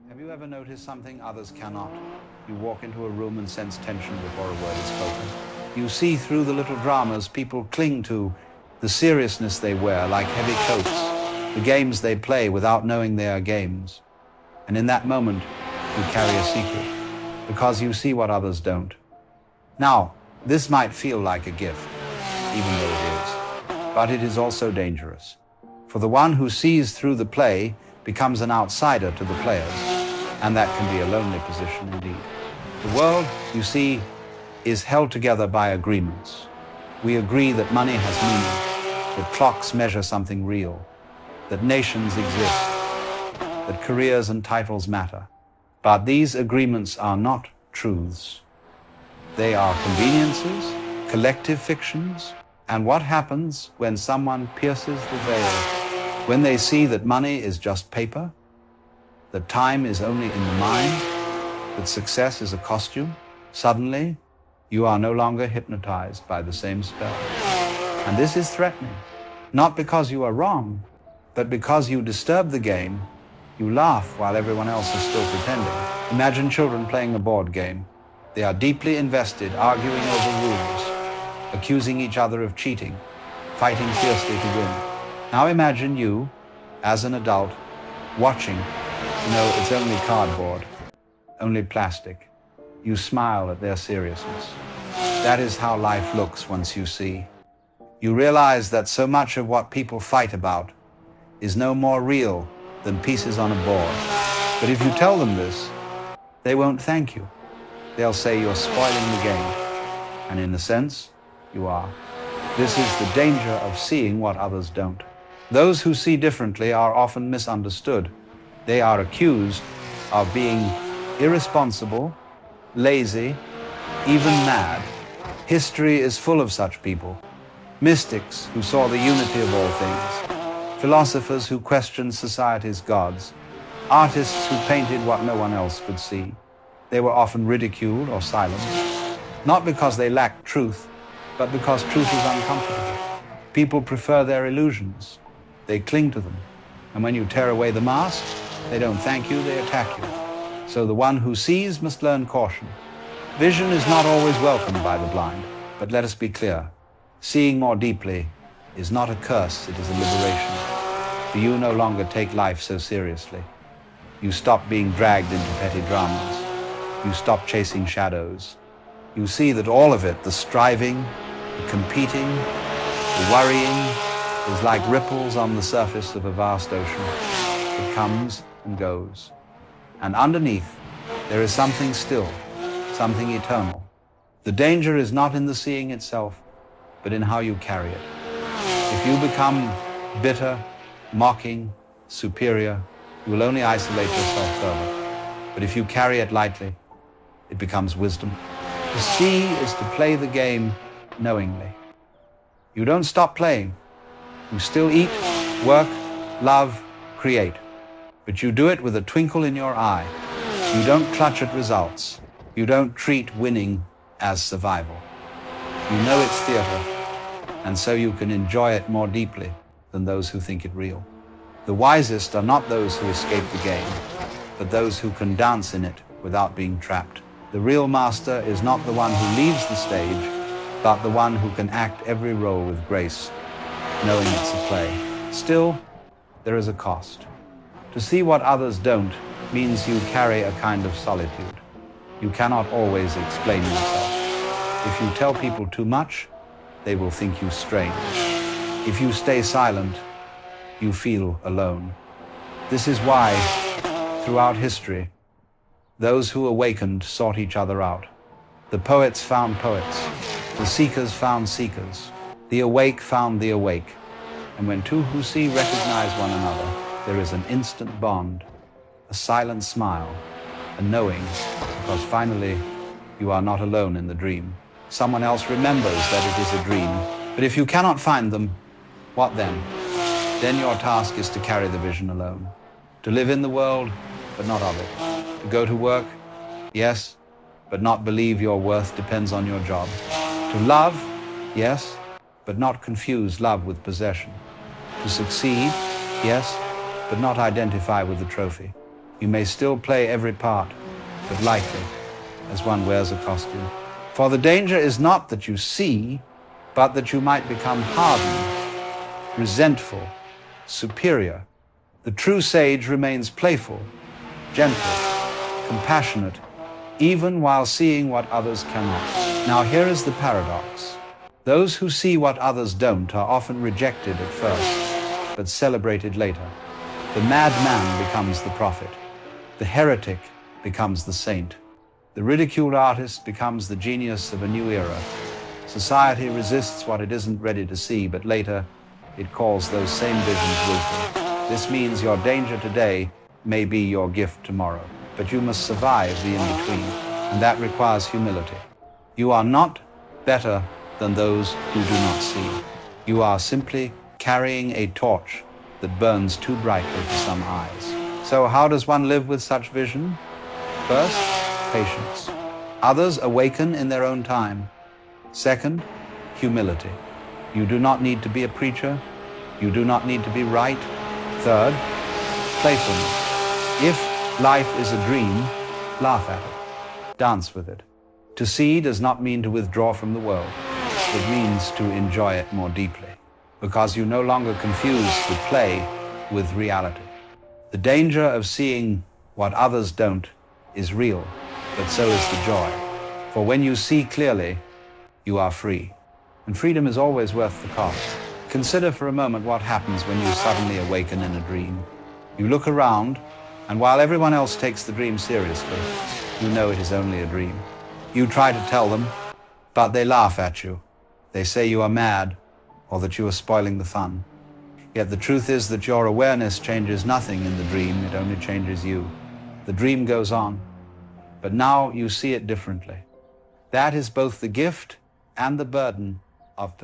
Have you ever noticed something others cannot? You walk into a room and sense tension before a word is spoken. You see through the little dramas people cling to, the seriousness they wear like heavy coats, the games they play without knowing they are games. And in that moment, you carry a secret, because you see what others don't. Now, this might feel like a gift, even though it is, but it is also dangerous. For the one who sees through the play becomes an outsider to the players, and that can be a lonely position indeed. The world, you see, is held together by agreements. We agree that money has meaning, that clocks measure something real, that nations exist, that careers and titles matter. But these agreements are not truths. They are conveniences, collective fictions, and what happens when someone pierces the veil, when they see that money is just paper, that time is only in the mind, that success is a costume, suddenly you are no longer hypnotized by the same spell. And this is threatening, not because you are wrong, but because you disturb the game. You laugh while everyone else is still pretending. Imagine children playing a board game. They are deeply invested, arguing over rules, accusing each other of cheating, fighting fiercely to win. Now imagine you, as an adult, watching. No, it's only cardboard, only plastic. You smile at their seriousness. That is how life looks once you see. You realize that so much of what people fight about is no more real than pieces on a board. But if you tell them this, they won't thank you. They'll say you're spoiling the game. And in a sense, you are. This is the danger of seeing what others don't. Those who see differently are often misunderstood. They are accused of being irresponsible, lazy, even mad. History is full of such people. Mystics who saw the unity of all things. Philosophers who questioned society's gods. Artists who painted what no one else could see. They were often ridiculed or silenced, not because they lacked truth, but because truth is uncomfortable. People prefer their illusions. They cling to them. And when you tear away the mask, they don't thank you, they attack you. So the one who sees must learn caution. Vision is not always welcomed by the blind, but let us be clear. Seeing more deeply is not a curse, it is a liberation. For you no longer take life so seriously. You stop being dragged into petty dramas. You stop chasing shadows. You see that all of it, the striving, the competing, the worrying, is like ripples on the surface of a vast ocean. It comes and goes. And underneath, there is something still, something eternal. The danger is not in the seeing itself, but in how you carry it. If you become bitter, mocking, superior, you will only isolate yourself further. But if you carry it lightly, it becomes wisdom. To see is to play the game knowingly. You don't stop playing. You still eat, work, love, create. But you do it with a twinkle in your eye. You don't clutch at results. You don't treat winning as survival. You know it's theater, and so you can enjoy it more deeply than those who think it real. The wisest are not those who escape the game, but those who can dance in it without being trapped. The real master is not the one who leaves the stage, but the one who can act every role with grace, knowing it's a play. Still, there is a cost. To see what others don't means you carry a kind of solitude. You cannot always explain yourself. If you tell people too much, they will think you strange. If you stay silent, you feel alone. This is why, throughout history, those who awakened sought each other out. The poets found poets. The seekers found seekers. The awake found the awake. And when two who see recognize one another, there is an instant bond, a silent smile, a knowing, because finally you are not alone in the dream. Someone else remembers that it is a dream. But if you cannot find them, what then? Then your task is to carry the vision alone. To live in the world, but not of it. To go to work, yes, but not believe your worth depends on your job. To love, yes, but not confuse love with possession. To succeed, Yes, but not identify with the trophy. You may still play every part, but lightly, as one wears a costume. For the danger is not that you see, but that you might become hardened, resentful, superior. The true sage remains playful, gentle, compassionate, even while seeing what others cannot. Now here is the paradox. Those who see what others don't are often rejected at first, but celebrated later. The madman becomes the prophet. The heretic becomes the saint. The ridiculed artist becomes the genius of a new era. Society resists what it isn't ready to see, but later it calls those same visions wisdom. This means your danger today may be your gift tomorrow, but you must survive the in-between, and that requires humility. You are not better than those who do not see. You are simply carrying a torch that burns too brightly for some eyes. So how does one live with such vision? First, patience. Others awaken in their own time. Second, humility. You do not need to be a preacher. You do not need to be right. Third, playfulness. If life is a dream, laugh at it. Dance with it. To see does not mean to withdraw from the world. It means to enjoy it more deeply, because you no longer confuse the play with reality. The danger of seeing what others don't is real, but so is the joy. For when you see clearly, you are free. And freedom is always worth the cost. Consider for a moment what happens when you suddenly awaken in a dream. You look around, and while everyone else takes the dream seriously, you know it is only a dream. You try to tell them, but they laugh at you. They say you are mad, or that you are spoiling the fun. Yet the truth is that your awareness changes nothing in the dream, it only changes you. The dream goes on, but now you see it differently. That is both the gift and the burden of perception.